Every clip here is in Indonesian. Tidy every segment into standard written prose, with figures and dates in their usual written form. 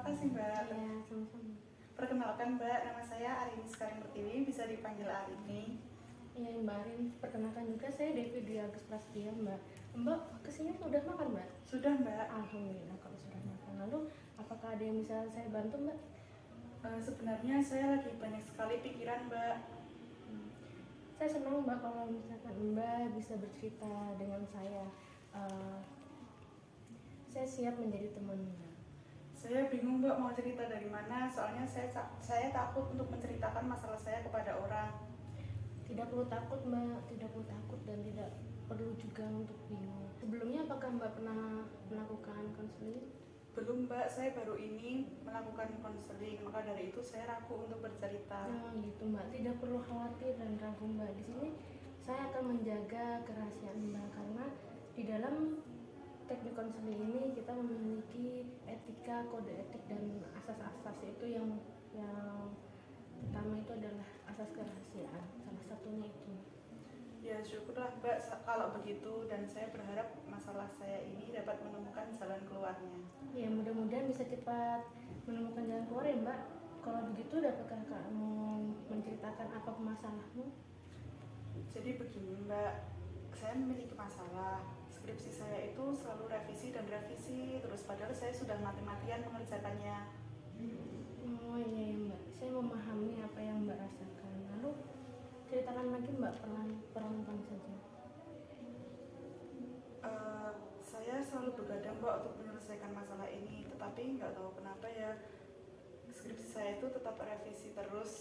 Terima kasih Mbak. Iya, sama-sama. Perkenalkan Mbak, nama saya Arini Sekaring Pertiwi, bisa dipanggil Arini. Iya Mbak Arin, perkenalkan juga saya Devi Dwi Agus Prasetya Mbak. Mbak, kesini sudah makan Mbak? Sudah Mbak. Alhamdulillah kalau sudah makan. Lalu apakah ada yang bisa saya bantu Mbak? Sebenarnya saya lagi banyak sekali pikiran Mbak. Saya senang Mbak kalau misalkan Mbak bisa bercerita dengan saya. Saya siap menjadi teman Mbak. Saya bingung Mbak mau cerita dari mana, soalnya saya takut untuk menceritakan masalah saya kepada orang. Tidak perlu takut Mbak, tidak perlu takut dan tidak perlu juga untuk bingung. Sebelumnya apakah Mbak pernah melakukan konseling? Belum Mbak, saya baru ini melakukan konseling, maka dari itu saya ragu untuk bercerita. Nah gitu Mbak, tidak perlu khawatir dan ragu Mbak. Di sini saya akan menjaga kerahasiaan Mbak karena di dalam teknik konseling ini kita memiliki etika, kode etik dan asas-asas, itu yang pertama itu adalah asas kerahasiaan, salah satunya itu. Ya syukurlah Mbak kalau begitu, dan saya berharap masalah saya ini dapat menemukan jalan keluarnya. Ya mudah-mudahan bisa cepat menemukan jalan keluar ya Mbak. Kalau begitu dapatkah kamu menceritakan apa masalahmu? Jadi begini Mbak, saya memiliki masalah. Skripsi saya itu selalu revisi dan revisi terus, padahal saya sudah mati-matian mengerjakannya. Oh iya ya Mbak, saya memahami apa yang Mbak rasakan. Lalu ceritakan lagi Mbak, perlahan saja. Saya selalu begadang Mbak untuk menyelesaikan masalah ini, tetapi nggak tahu kenapa ya skripsi saya itu tetap revisi terus.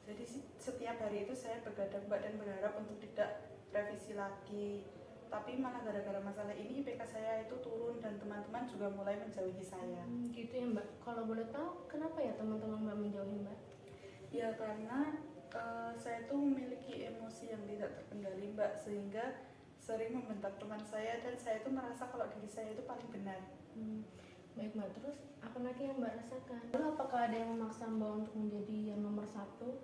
Jadi setiap hari itu saya begadang Mbak dan berharap untuk tidak revisi lagi. Tapi malah gara-gara masalah ini IPK saya itu turun dan teman-teman juga mulai menjauhi saya. Gitu ya Mbak. Kalau boleh tahu kenapa ya teman-teman Mbak menjauhi Mbak? Ya karena saya tuh memiliki emosi yang tidak terkendali Mbak, sehingga sering membentak teman saya dan saya tuh merasa kalau diri saya itu paling benar. Baik Mbak, terus apa lagi yang Mbak rasakan? Lalu apakah ada yang memaksa Mbak untuk menjadi yang nomor satu?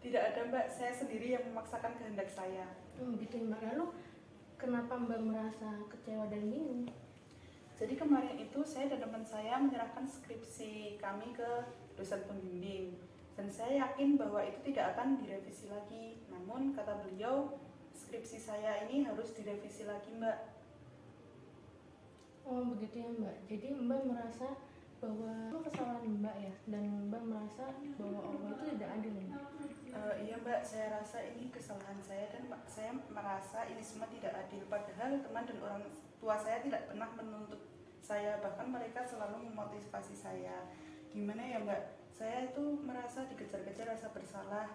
Tidak ada Mbak, saya sendiri yang memaksakan kehendak saya. Gitu ya Mbak. Lalu kenapa Mbak merasa kecewa dan bingung? Jadi kemarin itu saya dan teman saya menyerahkan skripsi kami ke dosen pembimbing, dan saya yakin bahwa itu tidak akan direvisi lagi. Namun kata beliau, skripsi saya ini harus direvisi lagi Mbak. Oh begitu ya Mbak. Jadi Mbak merasa bahwa itu kesalahan Mbak ya, dan Mbak merasa bahwa Allah itu tidak adil ya Mbak? Iya Mbak, saya rasa ini kesalahan saya dan saya merasa ini semua tidak adil. Padahal teman dan orang tua saya tidak pernah menuntut saya, bahkan mereka selalu memotivasi saya. Gimana ya Mbak, saya itu merasa dikejar-kejar rasa bersalah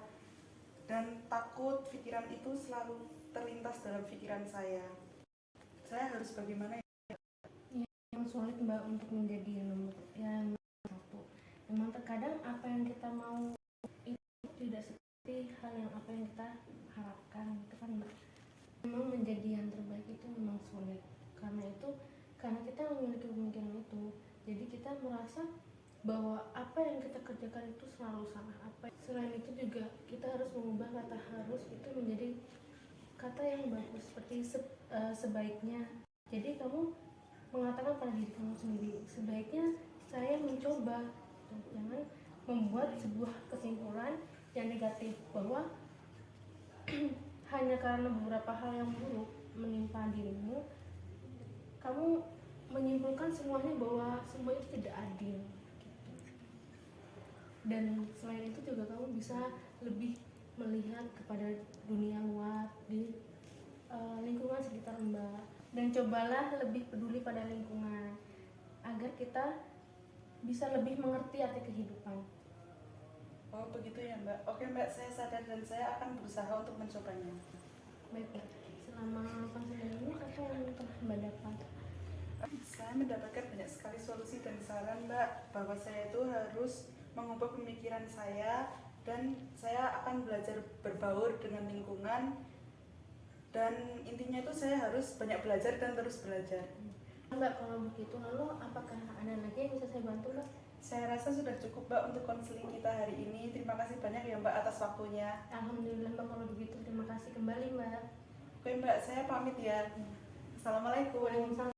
dan takut. Pikiran itu selalu terlintas dalam pikiran saya. Saya harus bagaimana ya? Yang sulit Mbak untuk menjadi yang satu. Memang terkadang apa yang kita mau itu tidak seperti hal yang apa yang kita harapkan, itu kan Mbak. Memang menjadi yang terbaik itu memang sulit. Karena kita memiliki pemikiran itu, jadi kita merasa bahwa apa yang kita kerjakan itu selalu salah. Selain itu juga kita harus mengubah kata harus itu menjadi kata yang bagus, seperti sebaiknya. Jadi kamu mengatakan pada diri kamu sendiri, sebaiknya saya mencoba. Jangan membuat sebuah kesimpulan yang negatif bahwa hanya karena beberapa hal yang buruk menimpa dirimu, kamu menyimpulkan semuanya bahwa semua itu tidak adil. Dan selain itu juga kamu bisa lebih melihat kepada dunia luar di lingkungan sekitar Mbak, dan cobalah lebih peduli pada lingkungan agar kita bisa lebih mengerti arti kehidupan. Oh begitu ya Mbak. Oke Mbak, saya sadar dan saya akan berusaha untuk mencobanya. Baik Mbak, selama konseling ini apa yang telah Mbak dapat? Saya mendapatkan banyak sekali solusi dan saran Mbak, bahwa saya itu harus mengubah pemikiran saya, dan saya akan belajar berbaur dengan lingkungan, dan intinya itu saya harus banyak belajar dan terus belajar. Mbak, kalau begitu lalu apakah ada lagi yang bisa saya bantu Mbak? Saya rasa sudah cukup Mbak untuk konseling kita hari ini. Terima kasih banyak ya Mbak atas waktunya. Alhamdulillah Mbak, kalau begitu terima kasih kembali Mbak. Oke Mbak, saya pamit ya. Assalamualaikum. Waalaikumsalam.